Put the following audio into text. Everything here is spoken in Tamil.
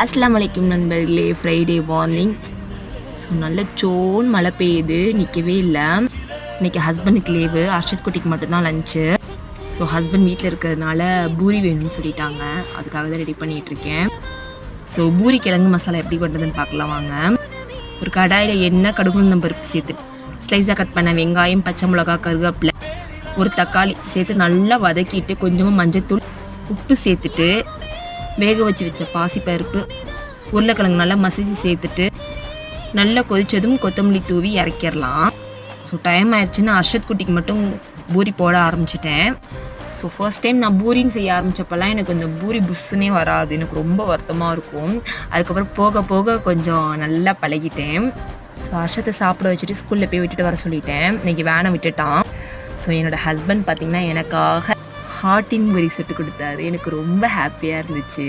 அஸ்ஸலாமு அலைக்கும் நண்பர்களே. Friday morning. ஸோ நல்ல சோன் மழை பெய்யுது, நிற்கவே இல்லை. இன்றைக்கி ஹஸ்பண்டுக்கு லீவு, அர்ஷத் குட்டிக்கு மட்டும்தான் லஞ்சு. ஸோ ஹஸ்பண்ட் வீட்டில் இருக்கிறதுனால பூரி வேணும்னு சொல்லிட்டாங்க, அதுக்காக தான் ரெடி பண்ணிகிட்ருக்கேன். ஸோ பூரி கிழங்கு மசாலா எப்படி பண்ணுறதுன்னு பார்க்கலாம் வாங்க. ஒரு கடாயில் எண்ணெய், கடுகு, பருப்பு சேர்த்து ஸ்லைஸாக கட் பண்ண வெங்காயம், பச்சை மிளகா, கருவேப்பிலை, ஒரு தக்காளி சேர்த்து நல்லா வதக்கிட்டு கொஞ்சமாக மஞ்சத்தூள், உப்பு சேர்த்துட்டு வேக வச்ச பாசிப்பருப்பு, உருளைக்கிழங்கு நல்லா மசிச்சு சேர்த்துட்டு நல்லா கொதிச்சதும் கொத்தமல்லி தூவி இறக்கிடலாம். ஸோ டைம் ஆயிடுச்சுன்னா அர்ஷத் குட்டிக்கு மட்டும் பூரி போட ஆரம்பிச்சிட்டேன். ஸோ ஃபர்ஸ்ட் டைம் நான் பூரின்னு செய்ய ஆரம்பித்தப்பெல்லாம் எனக்கு இந்த பூரி புஷ்ஷுனே வராது, எனக்கு ரொம்ப வருத்தமாக இருக்கும். அதுக்கப்புறம் போக போக கொஞ்சம் நல்லா பழகிட்டேன். ஸோ அர்ஷத்தை சாப்பிட வச்சுட்டு ஸ்கூலில் போய் விட்டுட்டு வர சொல்லிட்டேன். இன்றைக்கி வேனை விட்டுட்டான். ஸோ என்னோடய ஹஸ்பண்ட் பார்த்திங்கன்னா எனக்காக ஹாட்டின் பூரி சுட்டு கொடுத்தாரு. எனக்கு ரொம்ப ஹாப்பியாக இருந்துச்சு.